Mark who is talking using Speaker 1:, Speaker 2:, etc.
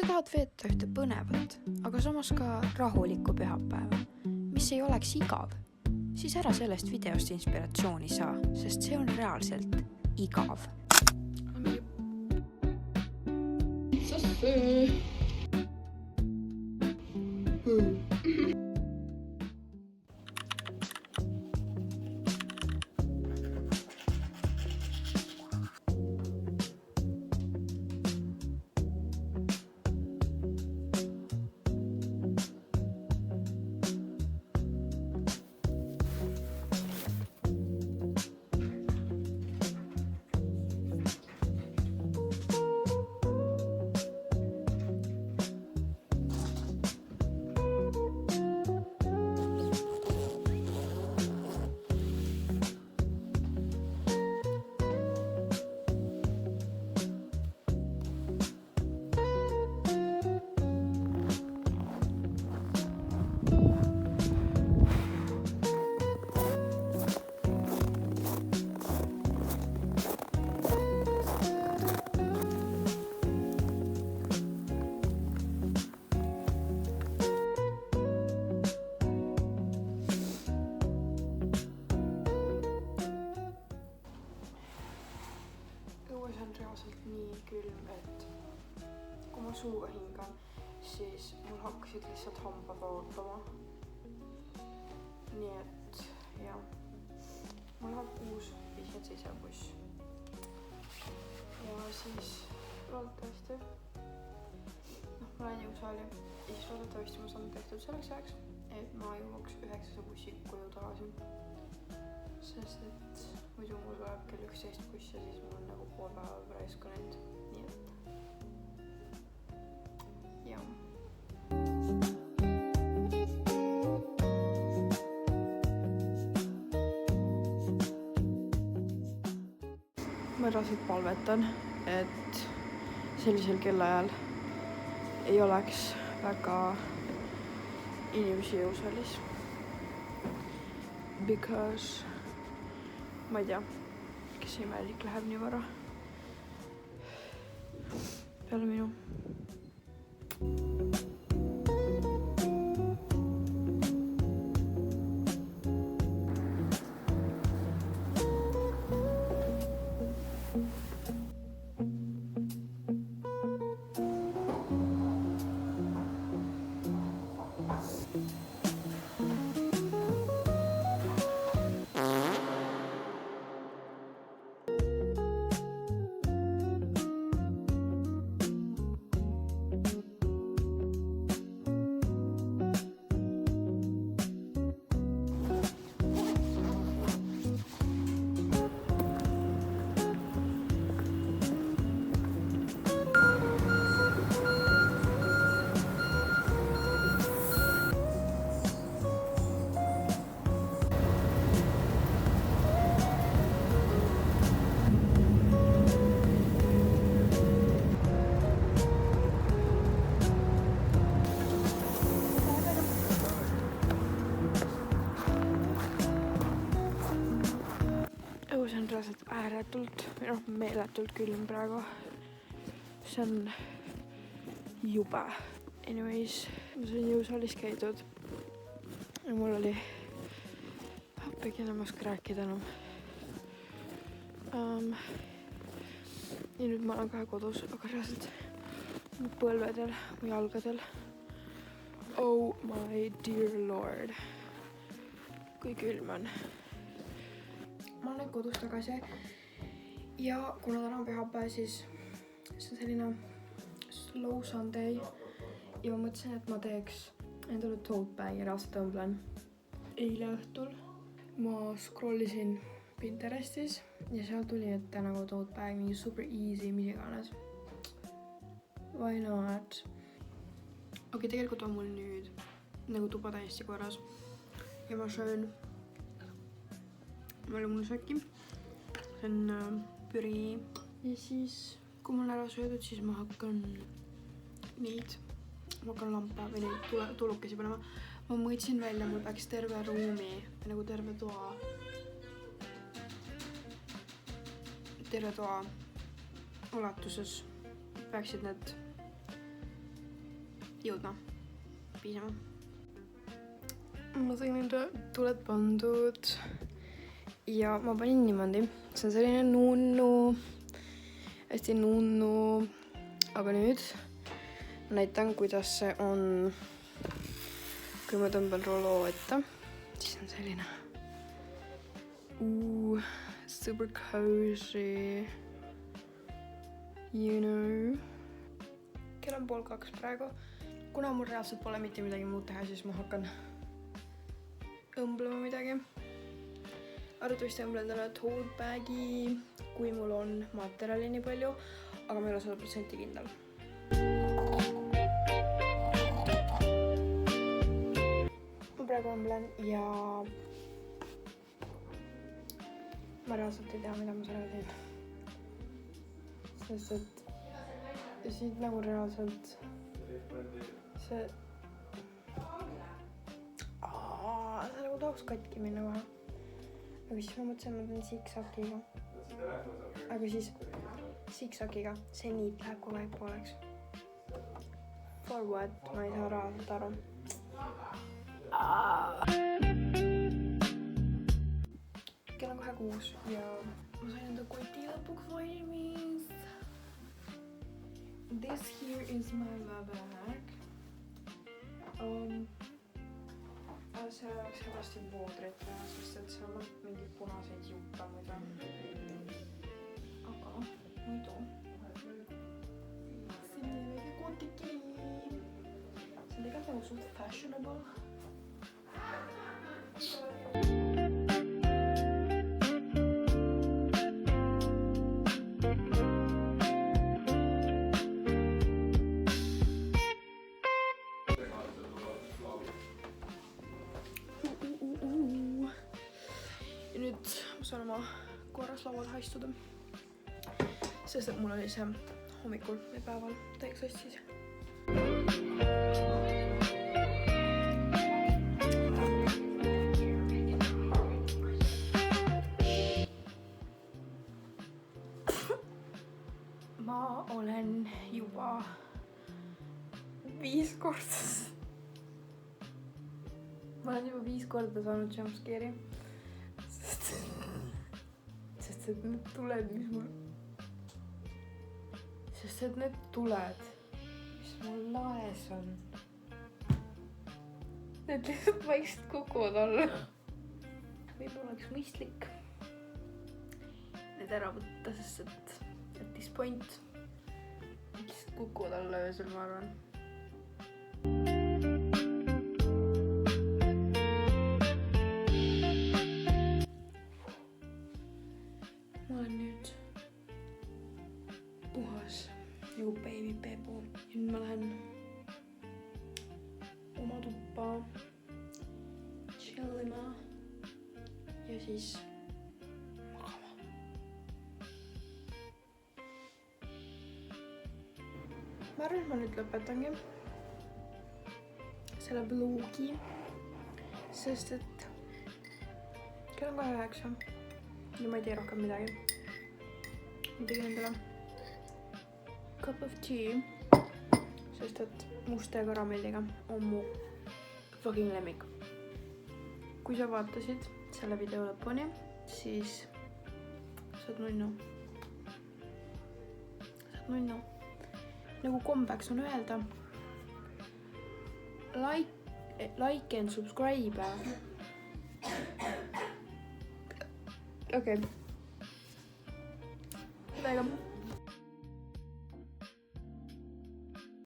Speaker 1: tahad veeta ühte põnevat, aga samas ka rahulikku pühapäeva, mis ei oleks igav, siis ära sellest videost inspiratsiooni saa, sest see on reaalselt igav.
Speaker 2: Õues on reaalselt nii külm, et kui ma suuga hingan, siis mul hakkasid lihtsalt hambad vautama. Nii et jah, mul läheb uus 57 buss. Ja siis loodetavasti, ma lähen jõusaali ja siis loodetavasti ma saan tehtud selleks ajaks, et ma jõuaks 9 bussi koju tagasi. Sest et muidu mul tuleb kell 11 buss ja siis mul on nagu pool päeva raiska läinud. Nii et jah. Ma reaalselt palvetan, et sellisel kellaajal ei oleks väga inimesi jõusaalis. Because ma ei tea, kes imelik läheb nii vara peale minu. Õus on reaalselt ääretult, meeletult külm praegu. See on jube. Anyways, ma sain jõusaalis käidud ja mul oli happegi enam oska rääkida enam. Ja nüüd ma olen kohe kodus, aga reaalselt mu põlvedel, mu jalgadel. Oh my dear lord. Kui külm on. Ma olen kodus tagasi ja kuna täna on pühapäev, siis see on selline slow Sunday ja ma mõtlesin, et ma teeks endale tote bagi ja reaalselt tõmblen. Eile õhtul ma scrollisin Pinterestis ja seal tuli ette nagu tote bag, mingi super easy, mis iganes. Why not? Okei, tegelikult on mul nüüd nagu tuba täiesti korras ja ma söön väga mõnusööki. See on püri ja siis kui mul on ära söödud, siis ma hakkan lampe või neid tulukesi panema. Ma mõtlesin välja, mul peaks terve ruumi, nagu terve toa ulatuses peaksid need
Speaker 1: jõudma piisama.
Speaker 2: Ma sain enda tuled pandud ja ma panin niimoodi. See on selline nunnu, hästi nunnu, aga nüüd ma näitan, kuidas see on, kui ma tõmban rollo ette, siis on selline super cozy, you know. Kell on 1:30 praegu. Kuna mul reaalselt pole mitte midagi muud teha, siis ma hakkan õmblema midagi. Arvatavasti õmblen täna tote bag'i, kui mul on materjali nii palju, aga ma ei ole 100% kindel. Ma praegu õmblen ja ma reaalselt ei tea, mida ma sellega teen. Sest et siit nagu reaalselt see nagu tahaks katki minna kohe. Aga siis ma mõtlesin, et ma teen siksakiga. Aga siis siksakiga see niit läheb kogu aeg pooleks. For what? Ma ei saa reaalselt aru. Kell on 6 ja ma sain enda koti lõpuks valmis. This here is my bag. See oleks hästi voodrit teha, sest et seal on mingi punaseid juppe muidu. Aga muidu siin on väike kotiki. See on tegelikult nagu suht fashionable. Ja nüüd ma saan oma korras laual haistuda, sest et mul oli see hommikul ja päeval täieks assis. Ma olen juba 5 korda. Ma olen juba 5 korda saanud jumpscare'i. Sest et need tuled, mis mul laes on, need lihtsalt vaikselt kukuvad alla. Võib-olla oleks mõistlik need ära võtta, sest et at this point lihtsalt kukuvad alla öösel, ma arvan. Ma olen nüüd puhas nagu baby Pebu. Ja nüüd ma lähen oma tuppa chillima ja siis magama. Ma arvan, et ma nüüd lõpetangi selle vlogi, sest et kell on 9 ja ma ei tee rohkem midagi. Ma tegin endale cup of tea, sest et musta karamelliga on mu fucking lemmik. Kui sa vaatasid selle video lõpuni, siis saad nunnu. Nagu kombeks on öelda, like and subscribe. Okay. Väga.